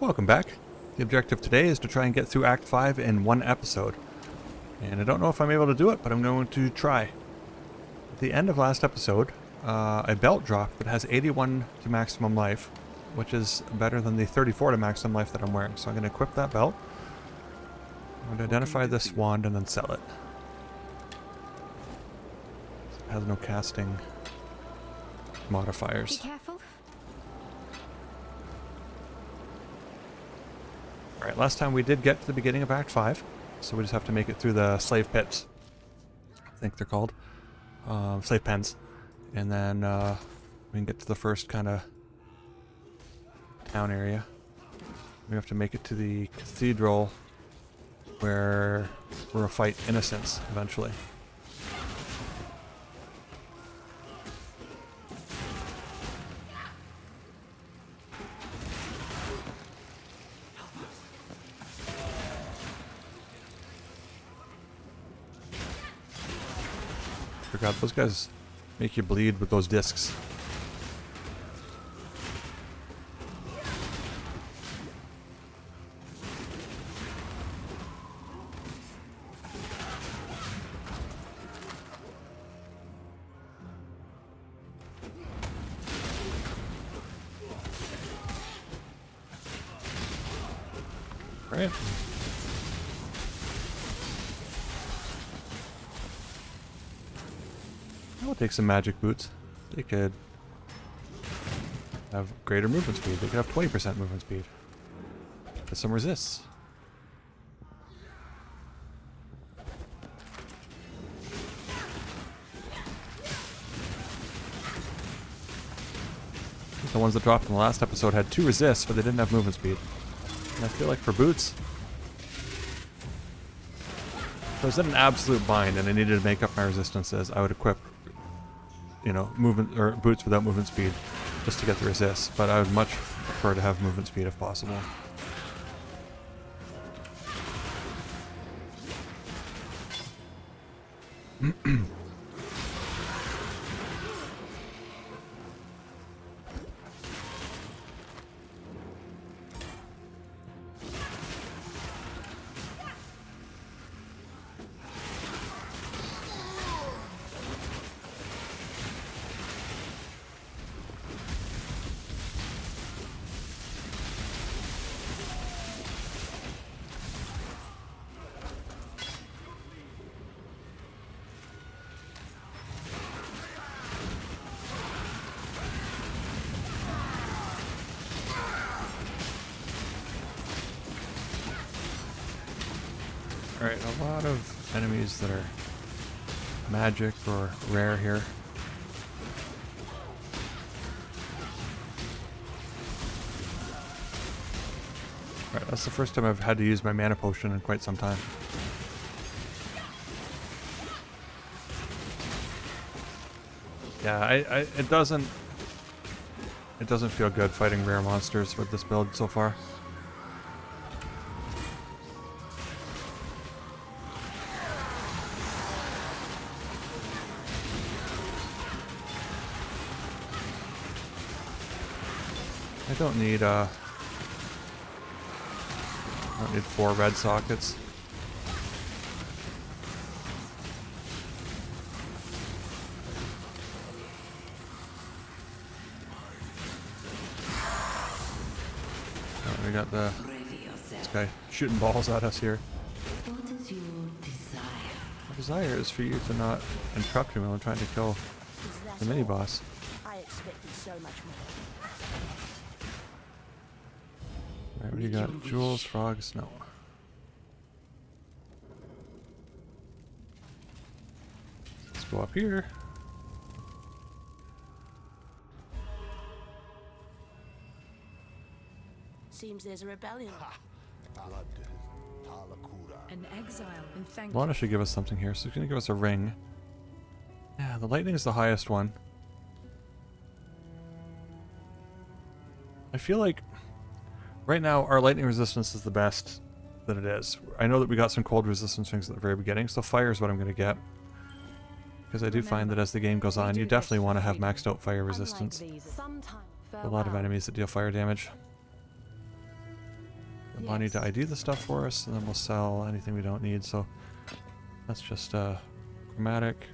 Welcome back. The objective today is to try and get through Act 5 in one episode. And I don't know if I'm able to do it, but I'm going to try. At the end of last episode, a belt dropped that has 81 to maximum life, which is better than the 34 to maximum life that I'm wearing. So I'm going to equip that belt. I'm going to identify this wand and then sell it. It has no casting modifiers. Be careful. Alright, last time we did get to the beginning of Act 5, so we just have to make it through the slave pits. I think they're called. Slave pens. And then we can get to the first kind of town area. We have to make it to the cathedral where we'll fight Innocence eventually. God, those guys make you bleed with those discs. Right. I'll take some magic boots. They could have greater movement speed. They could have 20% movement speed. Get some resists. The ones that dropped in the last episode had 2 resists, but they didn't have movement speed. And I feel like for boots, if I was in an absolute bind and I needed to make up my resistances, I would equip, you know, movement or boots without movement speed just to get the resist, but I would much prefer to have movement speed if possible. Alright, a lot of enemies that are magic or rare here. Alright, that's the first time I've had to use my mana potion in quite some time. Yeah, it doesn't feel good fighting rare monsters with this build so far. I don't need 4 red sockets. Oh, we got this guy shooting balls at us here. What is your desire? My desire is for you to not interrupt me while I'm trying to kill the mini boss. I expected so much more. Alright, what do you got? Jewels, frogs? No. Let's go up here. Seems there's a rebellion. An exile, and thank Lana should give us something here, so she's gonna give us a ring. Yeah, the lightning is the highest one. I feel like right now our lightning resistance is the best that it is. I know that we got some cold resistance things at the very beginning, so fire is what I'm gonna get. Because I do find that as the game goes on, you definitely want to have maxed out fire resistance. A lot of enemies that deal fire damage. Get money to ID the stuff for us, and then we'll sell anything we don't need. So that's just chromatic.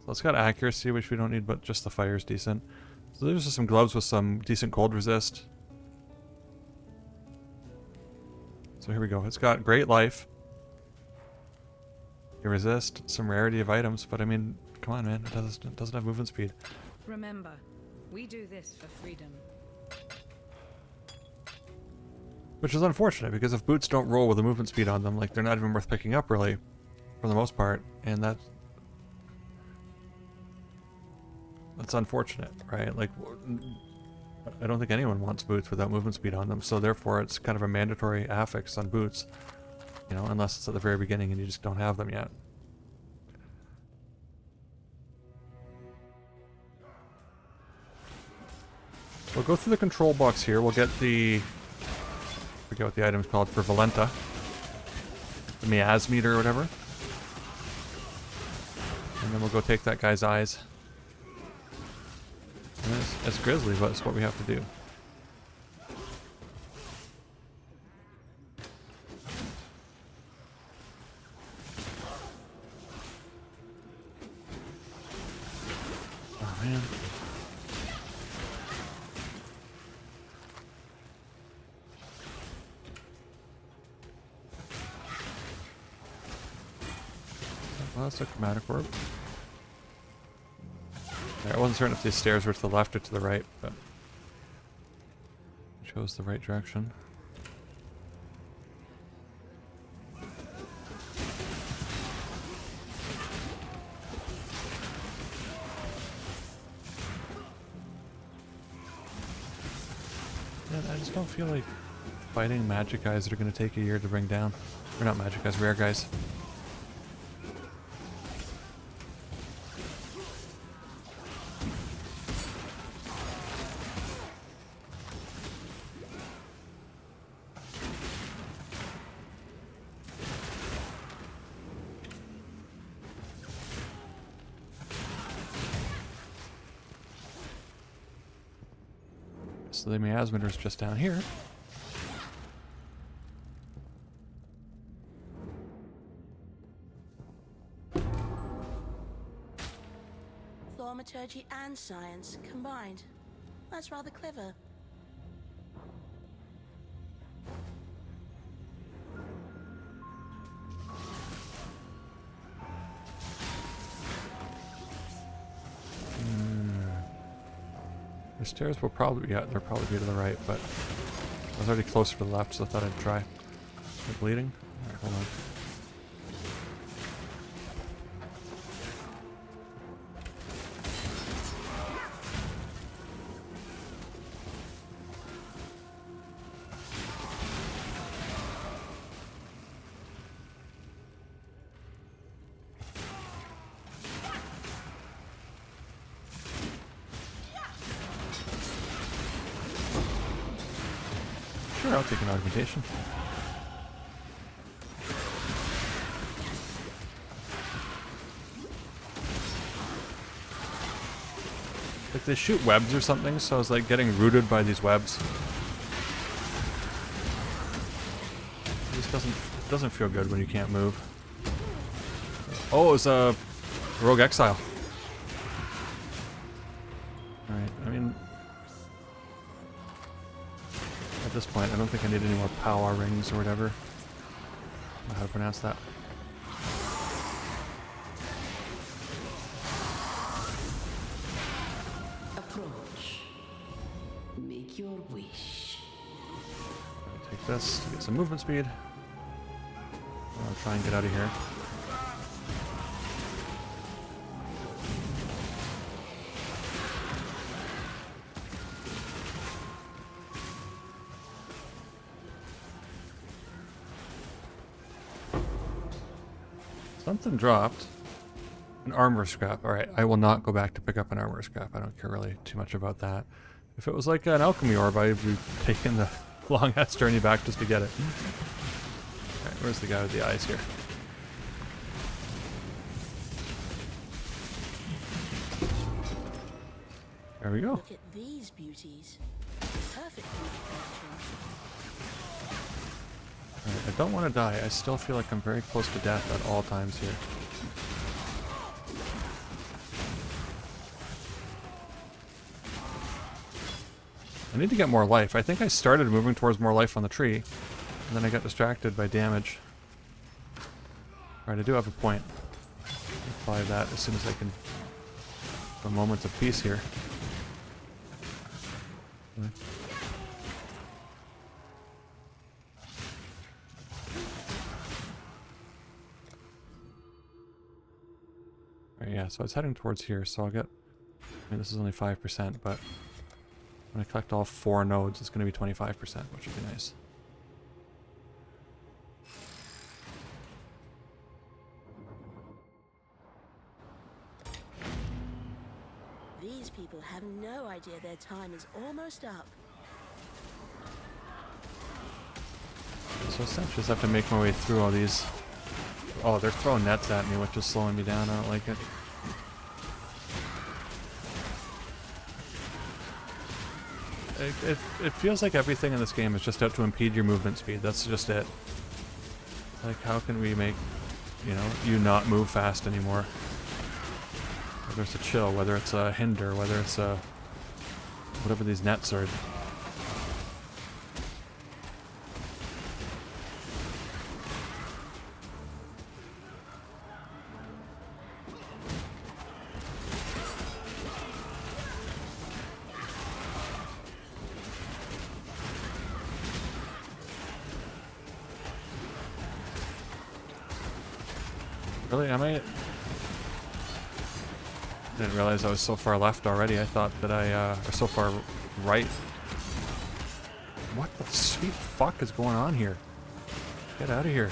So it's got accuracy, which we don't need, but just the fire is decent. So there's just some gloves with some decent cold resist. So here we go. It's got great life. You resist, some rarity of items, but I mean, come on, man. It doesn't have movement speed. Remember, we do this for freedom. Which is unfortunate, because if boots don't roll with a movement speed on them, like, they're not even worth picking up, really, for the most part. And that's unfortunate, right? Like, I don't think anyone wants boots without movement speed on them, so therefore it's kind of a mandatory affix on boots. You know, unless it's at the very beginning and you just don't have them yet. We'll go through the control box here. We'll get the... I forget what the item's called for Valenta. The miasmeter or whatever. And then we'll go take that guy's eyes. And it's grisly, but it's what we have to do. Oh man. Well, that's a chromatic orb. I wasn't certain if these stairs were to the left or to the right, but it chose the right direction. Yeah, I just don't feel like fighting magic guys that are going to take a year to bring down. Or not magic guys, rare guys. So the miasmeter's just down here. Thaumaturgy and science combined. That's rather clever. The stairs will probably, yeah, they'll probably be to the right, but I was already closer to the left, so I thought I'd try. They're bleeding? Alright, hold on. Sure, I'll take an augmentation. Like they shoot webs or something, so I was like getting rooted by these webs. It just doesn't feel good when you can't move. Oh, it was a rogue exile. Alright, I mean, at this point, I don't think I need any more power rings or whatever. I don't know how to pronounce that. Approach. Make your wish. Take this to get some movement speed. I'll try and get out of here. Something dropped. An armor scrap. Alright, I will not go back to pick up an armor scrap. I don't care really too much about that. If it was like an alchemy orb, I'd be taking the long ass journey back just to get it. Alright, where's the guy with the eyes here? There we go. Look at these beauties. Perfect for my collection. Alright, I don't want to die. I still feel like I'm very close to death at all times here. I need to get more life. I think I started moving towards more life on the tree, and then I got distracted by damage. Alright, I do have a point. Apply that as soon as I can. A moment of peace here. Okay. Alright, yeah, so I was heading towards here, so I'll get... I mean, this is only 5%, but when I collect all 4 nodes, it's going to be 25%, which would be nice. These people have no idea their time is almost up. So essentially I just have to make my way through all these. Oh, they're throwing nets at me, which is slowing me down. I don't like it. It feels like everything in this game is just out to impede your movement speed. That's just it. Like, how can we make, you not move fast anymore? Whether it's a chill, whether it's a hinder, whether it's a... whatever these nets are. Really? Am I... Didn't realize I was so far left already. I thought that or so far right. What the sweet fuck is going on here? Get out of here.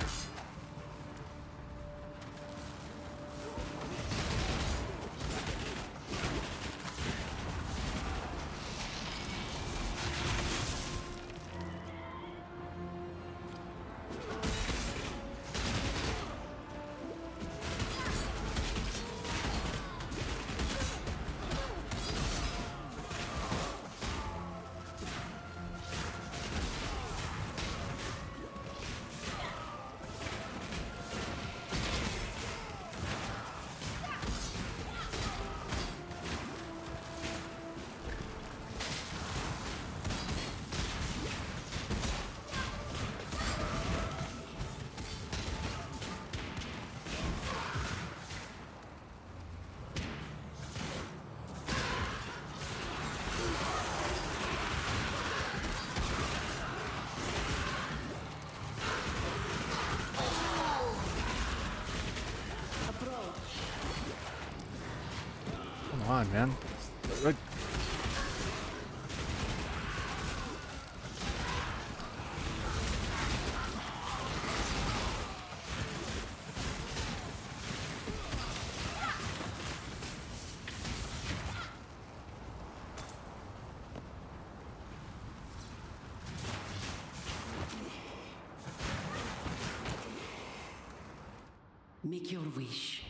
Come on, man. Make your wish.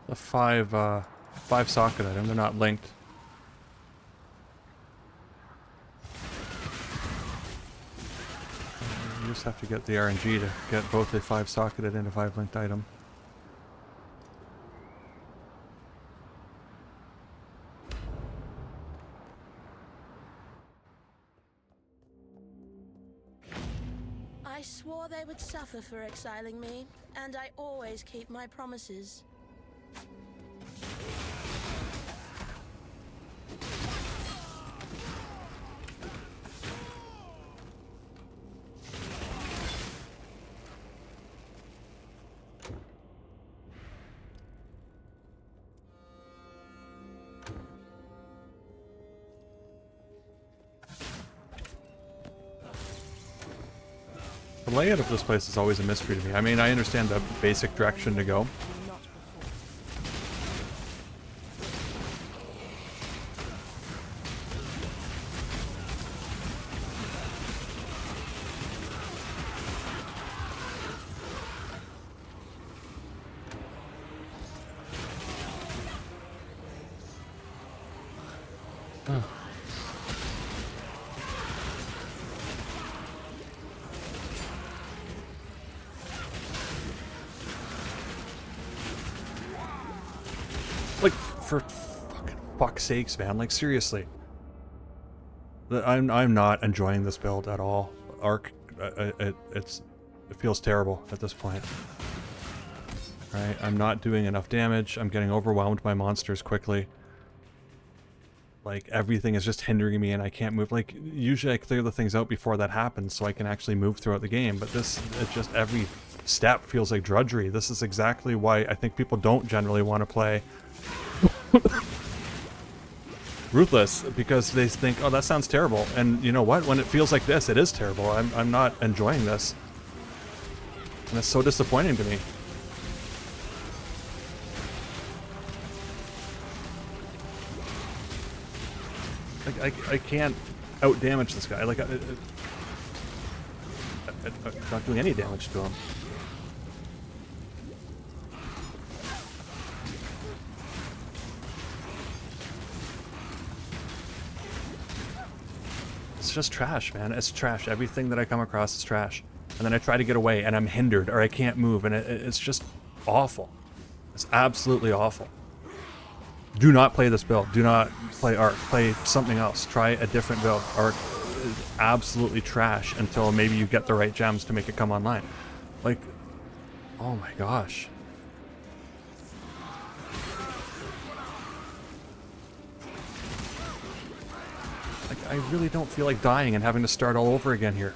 The five socket item, they're not linked. You just have to get the RNG to get both a 5 socketed and a 5 linked item. I swore they would suffer for exiling me, and I always keep my promises. The layout of this place is always a mystery to me. I mean, I understand the basic direction to go. Not before. for fuck's sakes, man. Like, seriously. I'm not enjoying this build at all. Arc, it feels terrible at this point. Right, I'm not doing enough damage. I'm getting overwhelmed by monsters quickly. Like, everything is just hindering me and I can't move. Like, usually I clear the things out before that happens so I can actually move throughout the game. But this, it just, every step feels like drudgery. This is exactly why I think people don't generally want to play Ruthless, because they think, oh, that sounds terrible. And you know what? When it feels like this, it is terrible. I'm not enjoying this. And it's so disappointing to me. Like, I can't out-damage this guy. Like, I'm not doing any damage to him. It's just trash, man. It's trash. Everything that I come across is trash. And then I try to get away, and I'm hindered, or I can't move, and it's just awful. It's absolutely awful. Do not play this build. Do not play Arc. Play something else. Try a different build. Arc is absolutely trash until maybe you get the right gems to make it come online. Like, oh my gosh. Like, I really don't feel like dying and having to start all over again here.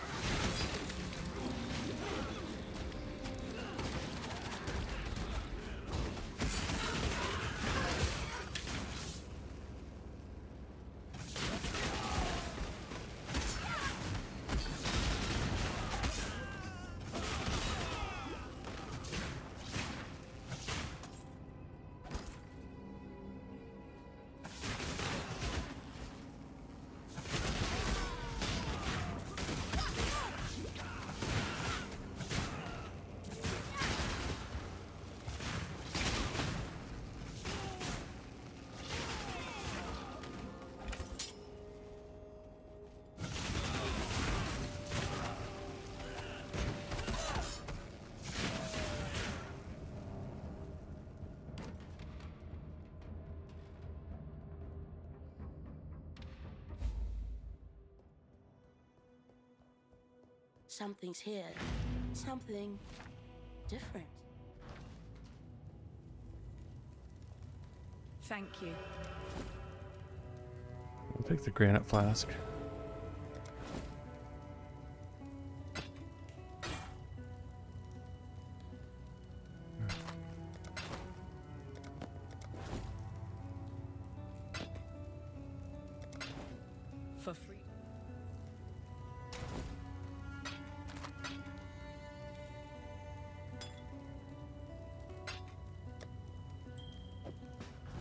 Something's here. Something different. Thank you. I'll take the granite flask. For free.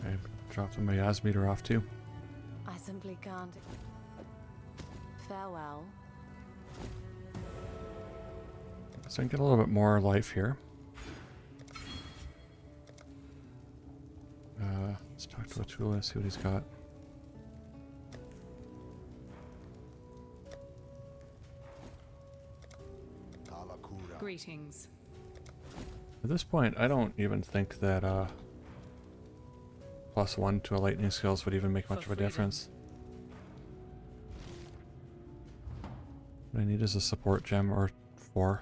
I dropped my Yaz meter off too. I simply can't. Farewell. So I can get a little bit more life here. Let's talk to Atula, see what he's got. Greetings. At this point, I don't even think that +1 to a lightning skills would even make much of a difference. What I need is a support gem or 4.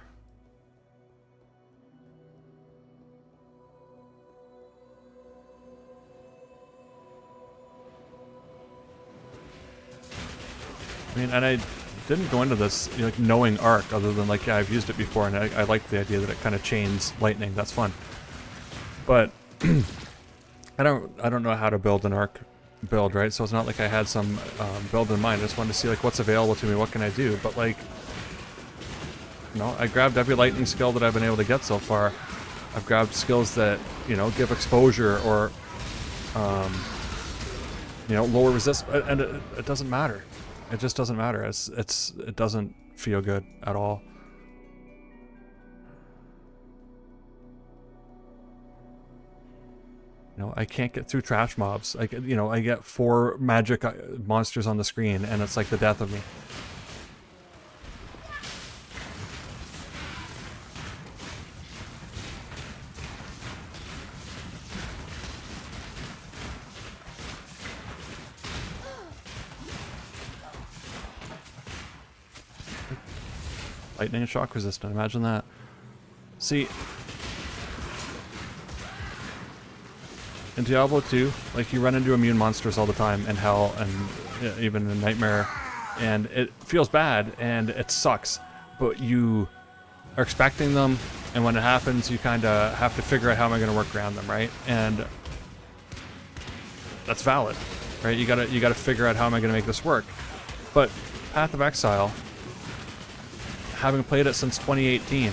I mean, and I didn't go into this like knowing Arc, other than like, yeah, I've used it before, and I like the idea that it kind of chains lightning. That's fun. But I don't know how to build an Arc build, right? So it's not like I had some build in mind. I just wanted to see like what's available to me, what can I do. But like, you know, I grabbed every lightning skill that I've been able to get so far. I've grabbed skills that, you know, give exposure or you know, lower resist, and it doesn't matter. It just doesn't matter. It doesn't feel good at all. You know, I can't get through trash mobs. I get 4 magic monsters on the screen, and it's like the death of me. Lightning and shock resistant. Imagine that. See, in Diablo 2, like, you run into immune monsters all the time in Hell and even in Nightmare, and it feels bad and it sucks, but you are expecting them, and when it happens, you kind of have to figure out how am I going to work around them, right? And that's valid, right? You gotta figure out how am I going to make this work. But Path of Exile, having played it since 2018,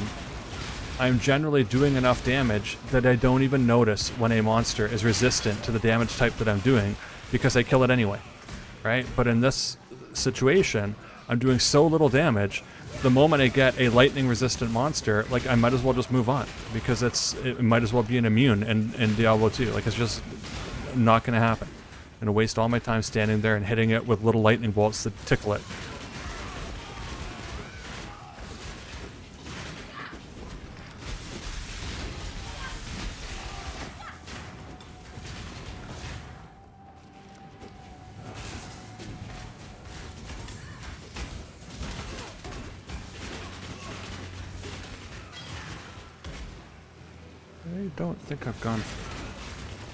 I'm generally doing enough damage that I don't even notice when a monster is resistant to the damage type that I'm doing, because I kill it anyway, right? But in this situation, I'm doing so little damage, the moment I get a lightning resistant monster, like, I might as well just move on, because it might as well be an immune in Diablo 2. Like, it's just not gonna happen. I'm gonna waste all my time standing there and hitting it with little lightning bolts that tickle it. I don't think I've gone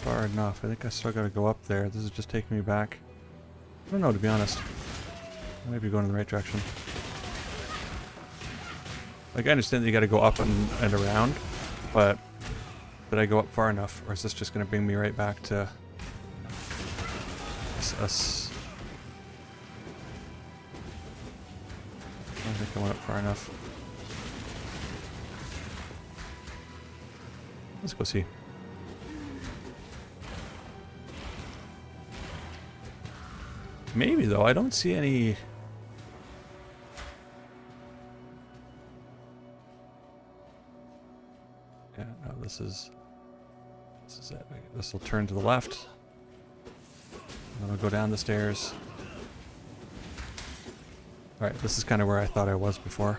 far enough. I think I still gotta go up there. This is just taking me back. I don't know, to be honest. I might be going in the right direction. Like, I understand that you gotta go up and around, but did I go up far enough? Or is this just gonna bring me right back to us? I don't think I went up far enough. Let's go see. Maybe, though. I don't see any... Yeah, no, this is it. This will turn to the left. And then I'll go down the stairs. Alright, this is kind of where I thought I was before.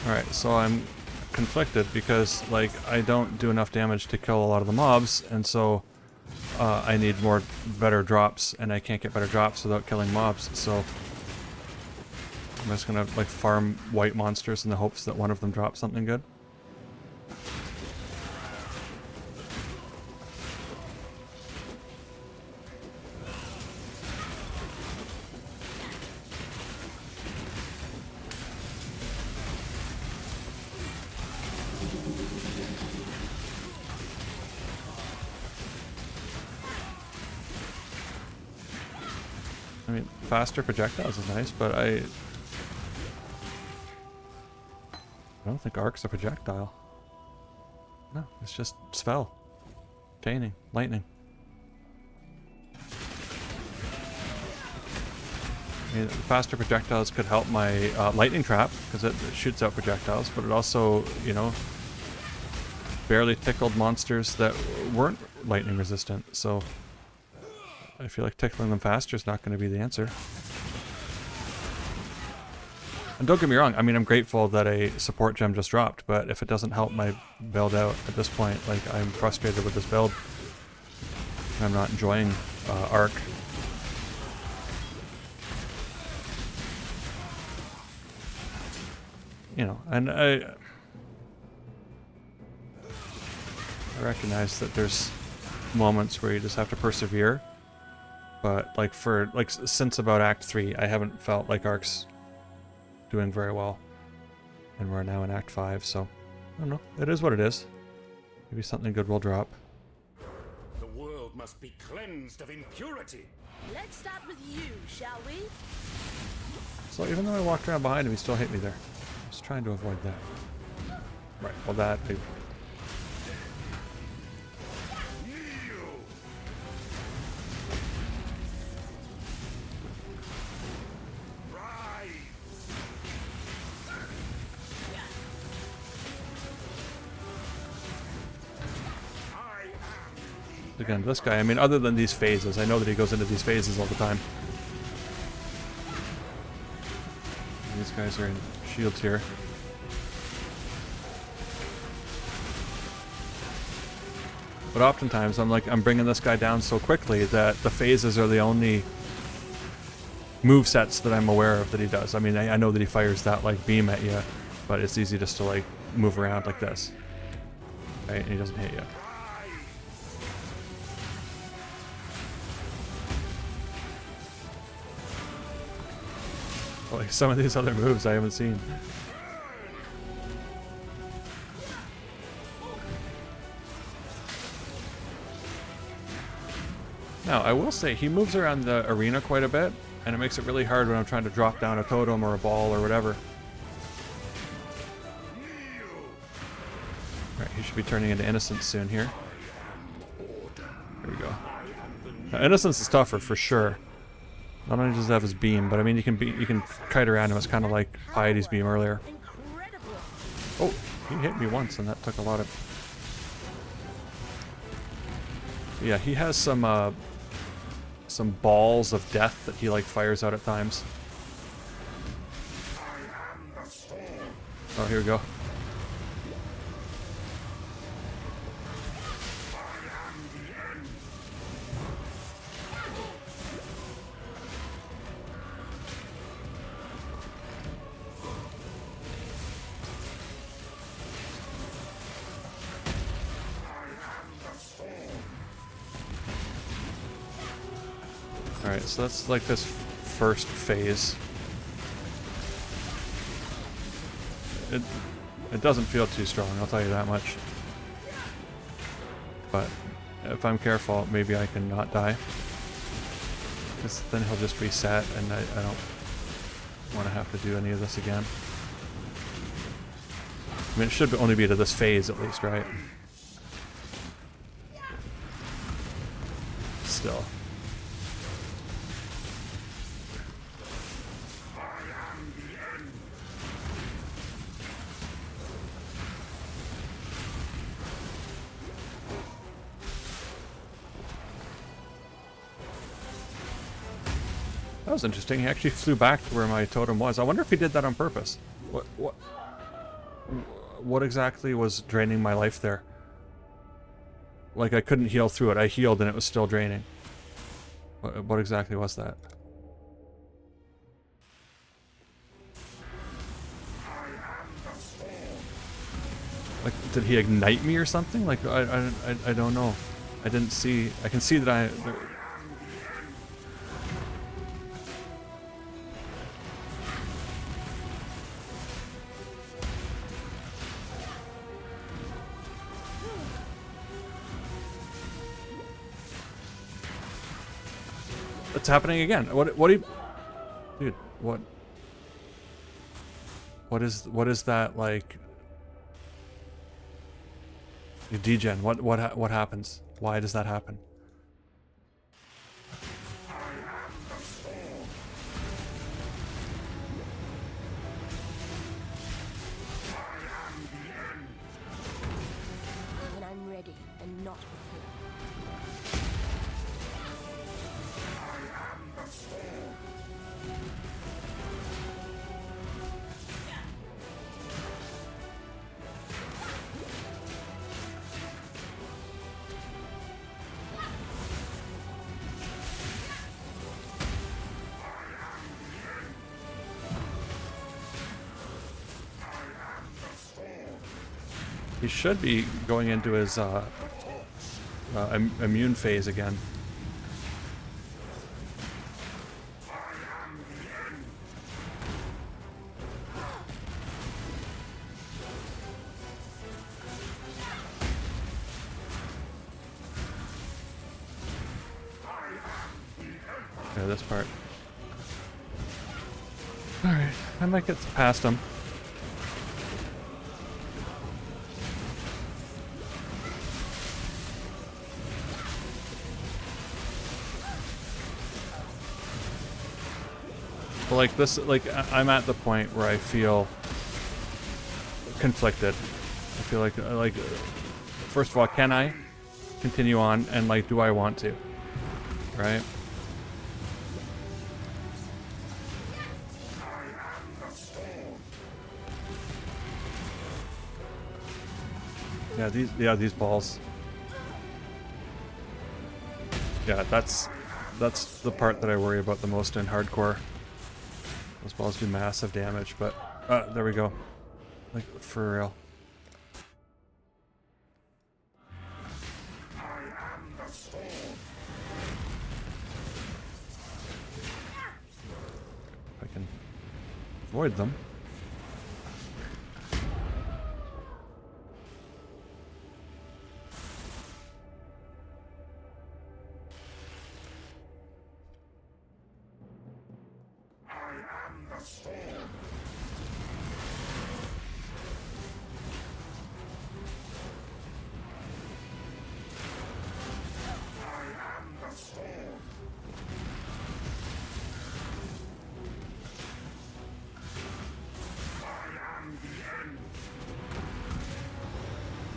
Alright, so I'm conflicted because, like, I don't do enough damage to kill a lot of the mobs, and so I need better drops, and I can't get better drops without killing mobs, so I'm just gonna, like, farm white monsters in the hopes that one of them drops something good. I mean, faster projectiles is nice, but I don't think arc's a projectile. No, it's just spell. Chaining. Lightning. I mean, faster projectiles could help my lightning trap, because it shoots out projectiles, but it also, you know, barely tickled monsters that weren't lightning resistant, so I feel like tickling them faster is not going to be the answer. And don't get me wrong, I mean, I'm grateful that a support gem just dropped, but if it doesn't help my build out at this point, like, I'm frustrated with this build. I'm not enjoying Arc. You know, and I recognize that there's moments where you just have to persevere. But, like, since about Act 3, I haven't felt like Arc's doing very well. And we're now in Act 5, so I don't know. It is what it is. Maybe something good will drop. The world must be cleansed of impurity. Let's start with you, shall we? So even though I walked around behind him, he still hit me there. I was trying to avoid that. Right, well that... Again, this guy, I mean, other than these phases, I know that he goes into these phases all the time. These guys are in shields here. But oftentimes I'm bringing this guy down so quickly that the phases are the only move sets that I'm aware of that he does. I mean, I know that he fires that like beam at you, but it's easy just to like move around like this, right? And he doesn't hit you. Like some of these other moves I haven't seen. Now, I will say he moves around the arena quite a bit, and it makes it really hard when I'm trying to drop down a totem or a ball or whatever. Alright, he should be turning into Innocence soon here. There we go. Now, Innocence is tougher for sure. Not only does it have his beam, but I mean you can kite around him. It's kind of like Piety's beam earlier. Oh, he hit me once, and that took a lot of. Yeah, he has some balls of death that he like fires out at times. Oh, here we go. Alright, so that's like this first phase. It doesn't feel too strong, I'll tell you that much. But if I'm careful, maybe I can not die. Because then he'll just reset, and I don't want to have to do any of this again. I mean, it should only be to this phase at least, right? Still. That was interesting. He actually flew back to where my totem was. I wonder if he did that on purpose. What exactly was draining my life there? Like I couldn't heal through it. I healed and it was still draining. What exactly was that? Like, did he ignite me or something? Like, I don't know. I didn't see. I can see that It's happening again. What do you... Dude, what is that, like... Degen, what happens? Why does that happen? When I'm ready and not before. He should be going into his immune phase again. Okay, this part. Alright, I might get past him. But like this, like I'm at the point where I feel conflicted. I feel like first of all, can I continue on, and like, do I want to? Right? Yeah, these balls. Yeah, that's the part that I worry about the most in hardcore. Those balls do massive damage, but there we go. Like for real. If I can avoid them.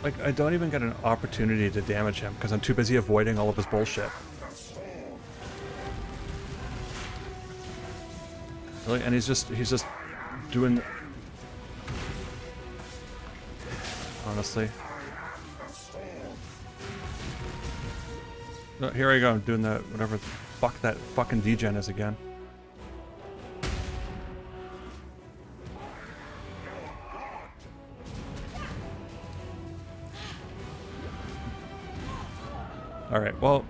Like, I don't even get an opportunity to damage him because I'm too busy avoiding all of his bullshit. Really? And he's just doing... Honestly. Oh, here I go, I'm doing the whatever the fuck that fucking degen is again. Alright, well,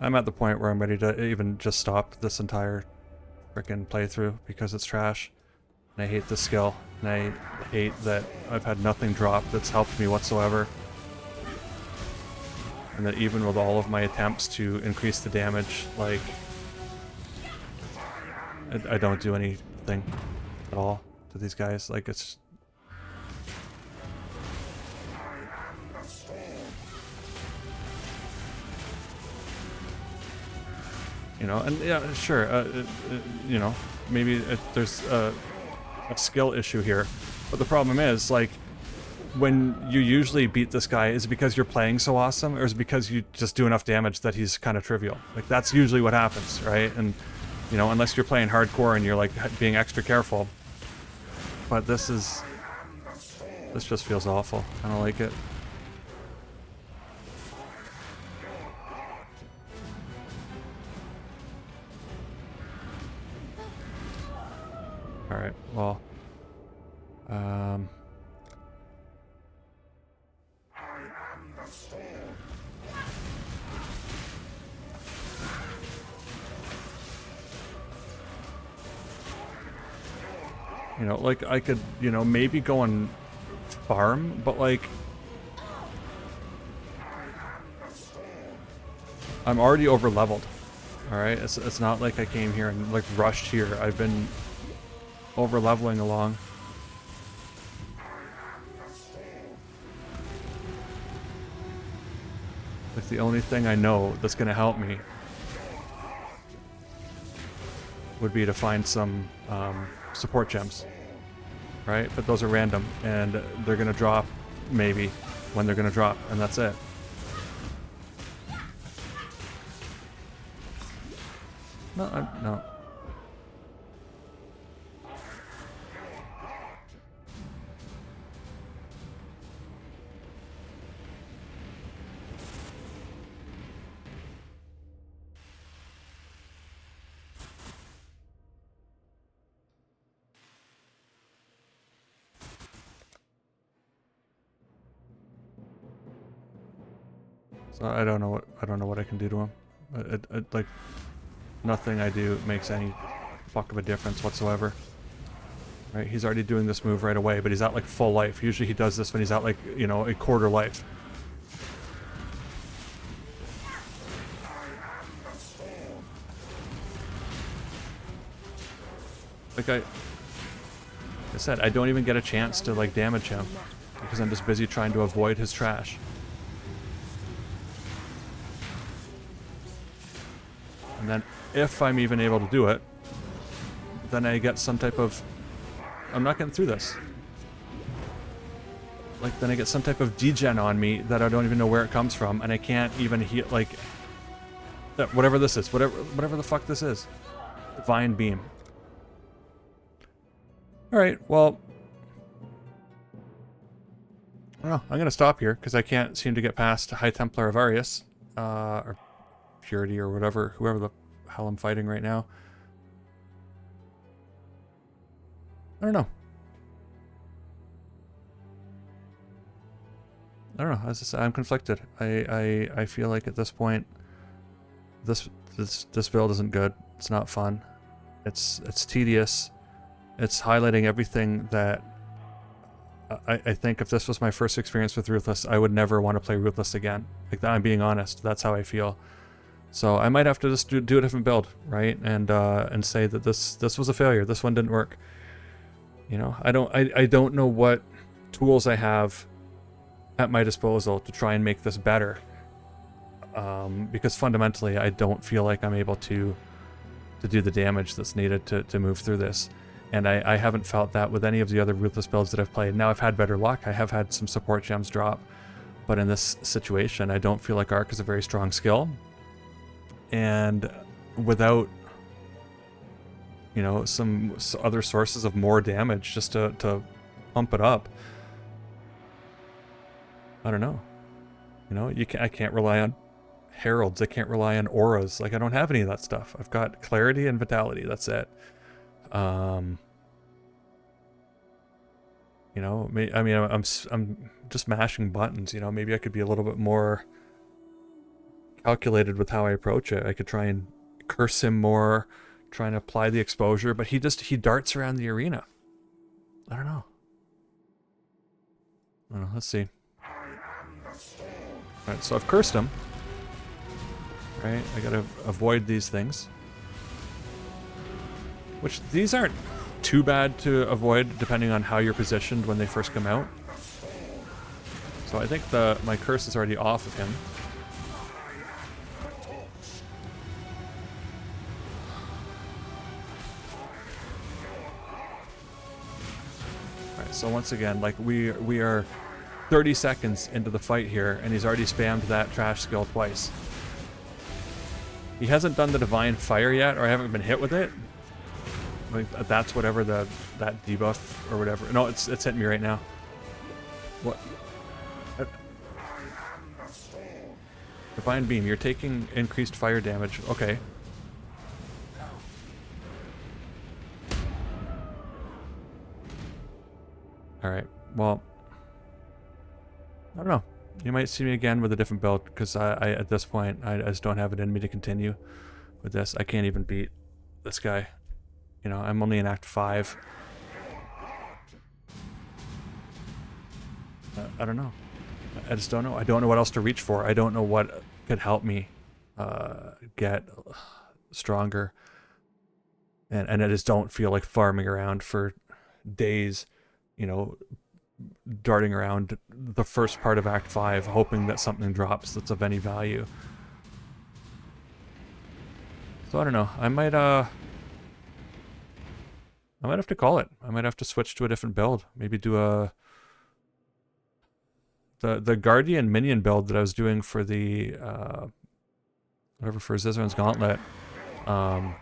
I'm at the point where I'm ready to even just stop this entire frickin' playthrough because it's trash. And I hate the skill, and I hate that I've had nothing drop that's helped me whatsoever. And that even with all of my attempts to increase the damage, like, I don't do anything at all to these guys. Like, it's... You know, and yeah, sure, you know, maybe there's a skill issue here. But the problem is, like, when you usually beat this guy, is it because you're playing so awesome, or is it because you just do enough damage that he's kind of trivial? Like, that's usually what happens, right? And, you know, unless you're playing hardcore and you're, like, being extra careful. But this just feels awful. I don't like it. Alright, well... You know, like, I could, you know, maybe go and farm, but, like... I'm already over-leveled. Alright? It's not like I came here and, like, rushed here. I've been over-leveling along. Like, the only thing I know that's gonna help me would be to find some, support gems, right? But those are random, and they're gonna drop maybe when they're gonna drop, and that's it. No, no. So I don't know what I can do to him. Like, nothing I do makes any fuck of a difference whatsoever. Right? He's already doing this move right away, but he's at like full life. Usually he does this when he's at like, you know, a quarter life. Like I said, I don't even get a chance to like damage him because I'm just busy trying to avoid his trash. And then, if I'm even able to do it, then I get some type of... I'm not getting through this. Like, then I get some type of degen on me that I don't even know where it comes from, and I can't even heal, like... Whatever this is, whatever the fuck this is. Divine Beam. Alright, well... I don't know, I'm gonna stop here, because I can't seem to get past High Templar of Arius. Purity or whatever, whoever the hell I'm fighting right now. I don't know. I don't know. As I said, I'm conflicted. I feel like at this point, this build isn't good. It's not fun. It's tedious. It's highlighting everything that I think if this was my first experience with Ruthless, I would never want to play Ruthless again. Like that, I'm being honest. That's how I feel. So I might have to just do a different build, right? And say that this was a failure. This one didn't work. You know, I don't know what tools I have at my disposal to try and make this better. Because fundamentally, I don't feel like I'm able to do the damage that's needed to move through this. And I haven't felt that with any of the other Ruthless builds that I've played. Now I've had better luck. I have had some support gems drop. But in this situation, I don't feel like Arc is a very strong skill. And without, you know, some other sources of more damage just to pump it up, I don't know. You know, I can't rely on heralds. I can't rely on auras. Like, I don't have any of that stuff. I've got clarity and vitality. That's it. You know, I mean, I'm just mashing buttons. You know, maybe I could be a little bit more calculated with how I approach it. I could try and curse him more, try and apply the exposure, but he darts around the arena. I don't know. Let's see. Alright, so I've cursed him. Right, I gotta avoid these things. Which, these aren't too bad to avoid depending on how you're positioned when they first come out. So I think my curse is already off of him. Alright, so once again, like we are 30 seconds into the fight here, and he's already spammed that trash skill twice. He hasn't done the Divine Fire yet, or I haven't been hit with it. Like, that's whatever that debuff or whatever. No, it's hitting me right now. What? Divine Beam. You're taking increased fire damage. Okay. All right. Well, I don't know. You might see me again with a different build, because I at this point I just don't have it in me to continue with this. I can't even beat this guy. You know, I'm only in Act 5. I don't know. I just don't know. I don't know what else to reach for. I don't know what could help me get stronger. And I just don't feel like farming around for days, you know, darting around the first part of Act 5, hoping that something drops that's of any value. So I don't know. I might have to call it. I might have to switch to a different build. Maybe do the Guardian minion build that I was doing for the for Zizran's Gauntlet. I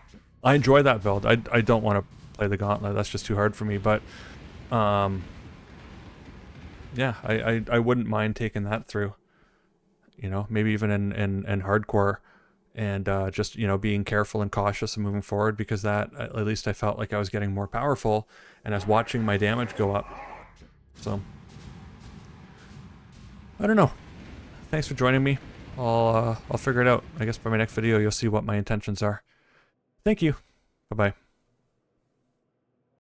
enjoy that build. I don't want to play the Gauntlet. That's just too hard for me. But yeah, I wouldn't mind taking that through. You know, maybe even in hardcore. And just, you know, being careful and cautious and moving forward, because that, at least I felt like I was getting more powerful and I was watching my damage go up. So, I don't know. Thanks for joining me. I'll figure it out. I guess by my next video you'll see what my intentions are. Thank you. Bye-bye.